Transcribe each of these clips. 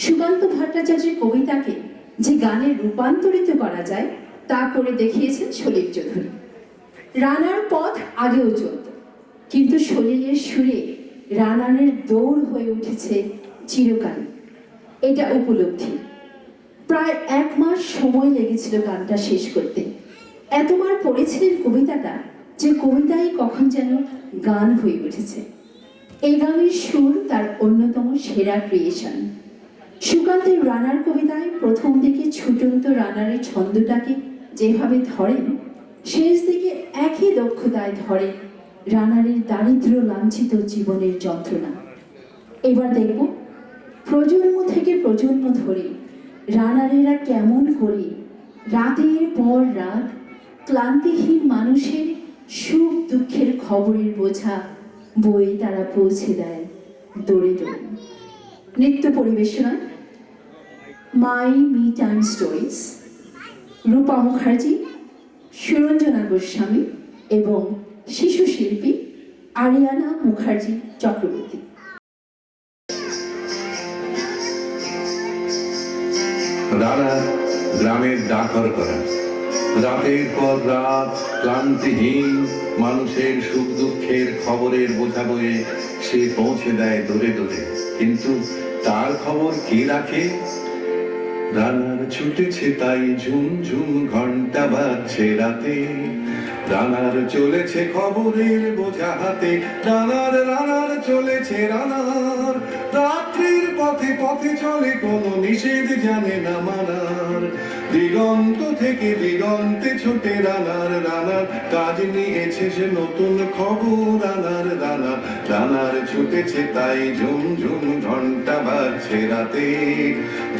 সুকান্ত ভট্টাচার্যের কবিতাকে যে গানে রূপান্তরিত করা যায় তা করে দেখিয়েছেন সলিল চৌধুরী। রানার পথ আগেও চলত, কিন্তু সলিলের সুরে রানানের দৌড় হয়ে উঠেছে চিরকাল। এটা উপলব্ধি। প্রায় 1 মাস সময় লেগেছিল গানটা শেষ করতে। এতবার পড়েছিলেন কবিতাটা যে কবিতাই কখন যেন গান হয়ে উঠেছে। এই গানের সুর তার অন্যতম সেরা ক্রিয়েশন। সুকান্তের রানার কবিতায় প্রথম দিকে ছুটন্ত রানারের ছন্দটাকে যেভাবে ধরেন, শেষ দিকে একই দক্ষতায় ধরেন রানারের দারিদ্র লাঞ্ছিত জীবনের যন্ত্রণা। এবার দেখব প্রজন্ম থেকে প্রজন্ম ধরে রানারেরা কেমন করে রাতের পর রাত ক্লান্তিহীন মানুষের সুখ দুঃখের খবরের বোঝা বই তারা পৌঁছে দেয় দৌড়ে দৌড়ে। নৃত্য পরিবেশনা মাই মি টাইম স্টোরিজ, রূপা মুখার্জি, সুরঞ্জনা গোস্বামী এবং শিশু শিল্পী আরিয়ানা মুখার্জি চক্রবর্তী। রানা গ্রামের ডাকর করা, রাতের পর রাত ক্লান্তিহীন মানুষের সুখ দুঃখের খবরের বোঝা বয়ে সে পৌঁছে দেয় দূরে দূরে। কিন্তু তার খবর কে রাখে? রানার ছুটেছে তাই ঝুমঝুম ঘন্টা বাজছে রাতে, রানার চলেছে খবরের বোঝা হাতে। রানার রানার চলেছে রানার, রাত্রির পথে পথে চলে কোনো নিষেধ জানে না মানার। দিগন্ত থেকে দিগন্তে ছোটে রানার, রানার কাজ নিয়েছে সে নতুন খবর। রানার রানার রানার ছুটেছে তাই ঝুমঝুম ঘন্টা বাজছে রাতে,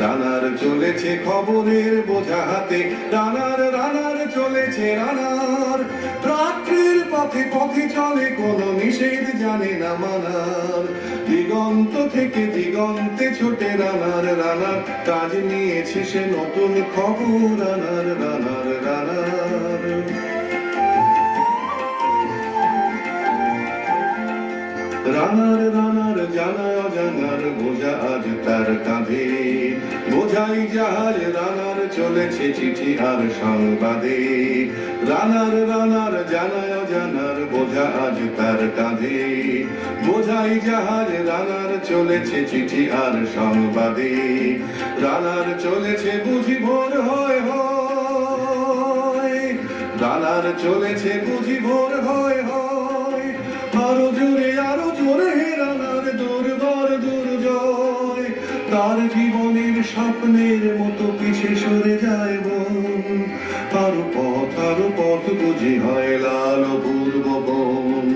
রানার চলেছে খবরের বোঝা হাতে। রানার রানার চলেছে রানার, রাত্রির পথে পথে চলে কোনো নিষেধ জানে না মানার। দিগন্ত থেকে দিগন্তে ছোটে রানার, রানার কাজ নিয়েছে সে নতুন খবর। রানার রানার রানার রানার রানার জানায় অজানার বোঝা আজ তার কাঁধে, বোঝাই জাহাজ রানার চলেছে চিঠি আর সংবাদে। রানার রানার জানায় অজানার বোঝা আজ তার কাঁধে, বোঝাই জাহাজ রানার চলেছে চিঠি আর সংবাদে। রানার চলেছে বুঝি ভোর হয় হয়, রানার চলেছে বুঝি ভোর হয় হয়। আরো জোরে রানার দুর্বার দুর্জয়, তার জীবনের স্বপ্নের মতো পিছে সরে যায় মন। আরো পথ বুঝি হয় লাল পূর্ব বন।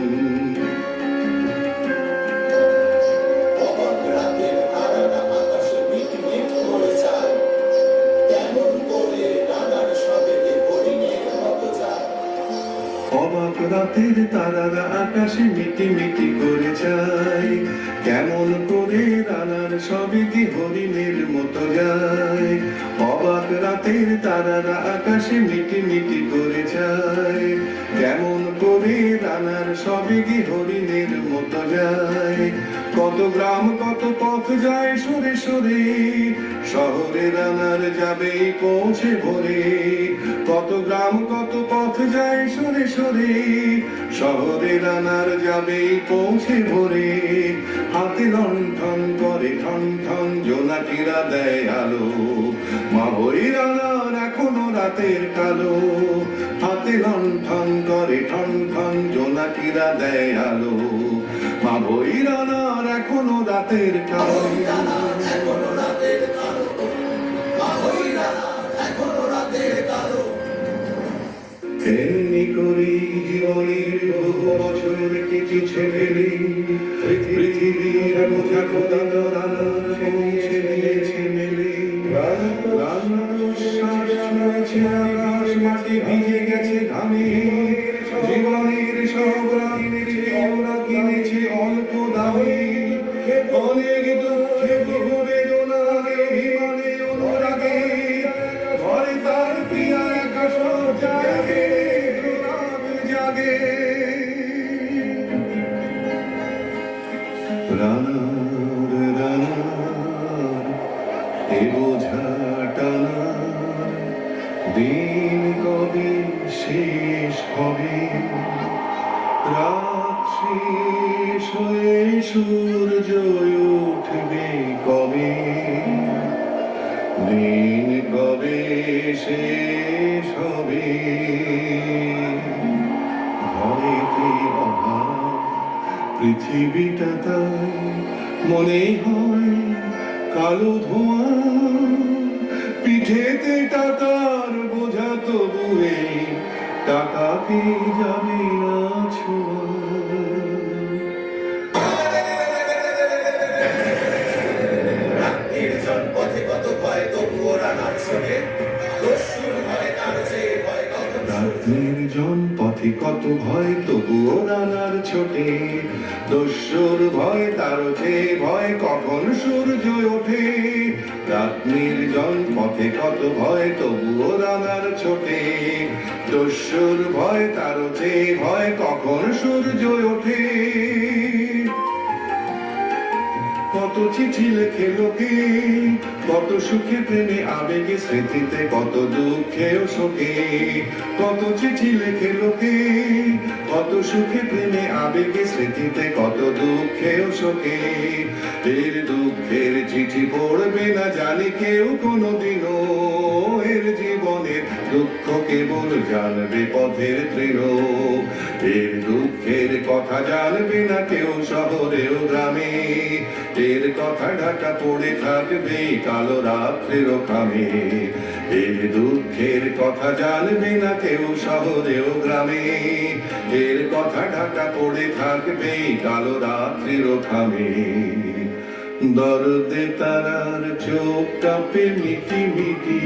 অবাক রাতের তারারা আকাশে মিটি মিটি করে যায়, কেমন করে রানার সবে কি হরিণের মতো যায়। অবাক রাতের তারারা আকাশে মিটি মিটি করে যায়, কেমন করে রানার সবে কি হরিণের মতো যায়। কত গ্রাম কত পথ যায় সরে সরে, শহরে রানার যাবে পৌঁছে ভোরে। কত গ্রাম কত পথ যায় সরে সরে, শহরে রানার যাবে পৌঁছে ভোরে। হাতে লণ্ঠন করে ঠন ঠন জোনাকিরা দেয় আলো, মা বই রানার এখনো রাতের কালো। হাতে লণ্ঠন করে ঠন ঠন জোনাকিরা দেয় আলো, মা বই রানার এখনো রাতের কালো। এমনি করি জীবনের বহু বছর কিছু ফেলে, পৃথিবীর বোঝা খোদা রানার পৌঁছে দিয়েছে মেলে। আকাশ মাটি ভিজে গেছে ঘামে, জীবনের সব ওরা কিনেছে অল্প দামে। অনেক দুঃখে বহু বেদনায় অভিমানে অনুরাগে, ঘরে তার প্রিয়া একা সব জাগে জাগে। এ বোঝা টানা দিন কবে শেষ হবে, রাত শেষ হয়ে সূর্য উঠবে কবে, দিন কবে শেষ হবে। ঘরেতে অভাব পৃথিবীটা তাই মনে হয় কালো ধোঁয়া, পিঠেতে টাকার বোঝা তবুয়ে টাকাকে যাবে না ছোঁয়া। নির্জন পথে কত ভয় তবুও রানার ছোটে, দস্যুর ভয় তার চেয়ে ভয় কখন রাত নির্জন পথে কত ভয় তবুও রানার ছোটে, দস্যুর ভয় তার চেয়ে ভয় কখন সূর্য ওঠে। রাত নির্জন পথে কত ভয় তবুও রানার ছোটে, দস্যুর ভয় তার চেয়ে ভয় কখন সূর্য ওঠে। কত চিঠি লেখে লোকে, কত সুখে প্রেমে আবেগে স্মৃতিতে, কত দুঃখে ও শোকে। কত চিঠি লেখে লোকে, কত সুখে প্রেমে আবেগে স্মৃতিতে, কত দুঃখে ও শোকে। এর দুঃখের চিঠি পড়বে না জানি কেউ কোনোদিনও, এর জীবনের দুঃখ কেবল জানবে পথের তৃণ। এর দুঃখের কথা জানবে না কেউ শহরে ও গ্রামে, এর কথা ঢাকা পড়ে থাকবে কালো রাত্রের খামে। এর দুঃখের কথা জানবে না কেউ শহরে ও গ্রামে, এর কথা ঢাকা পড়ে থাকবে কালো রাত্রের খামে। দরদে তারার চোখ কাঁপে মিটি মিটি,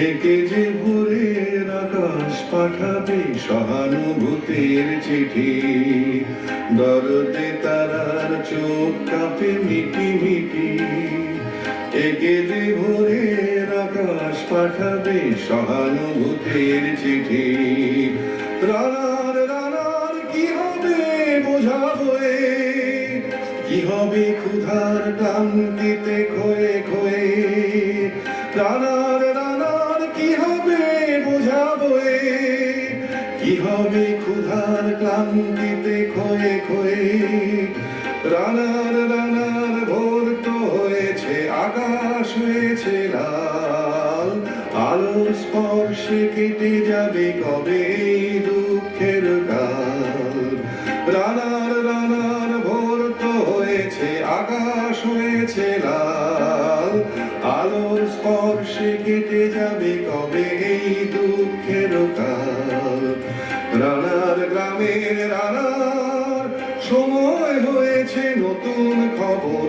একে যে ভোরের আকাশ পাঠাবে সহানুভূতির চিঠি। দরদে তারার চোখ কাঁপে মিটি মিটি, একে যে ভোরের আকাশ পাঠাবে সহানুভূতির চিঠি। রানার রানার কি হবে বোঝা বয়ে, কি হবে ক্ষুধার ক্লান্তিতে খয়ে খয়ে। রানার রানার কি হবে বোঝা বয়ে, কি হবে ক্ষুধার ক্লান্তিতে খয়ে খয়ে। রানার রানার ভোর তো হয়েছে আকাশ হয়েছে লাল, আলোর স্পর্শে কেটে যাবে কবে এই দুঃখের কাল। রানার রানার ভোর তো হয়েছে আকাশ হয়েছে লাল, আলোর স্পর্শে কেটে যাবে কবে এই দুঃখের কাল। রানার গ্রামের রানার সময় হয়েছে নতুন খবর,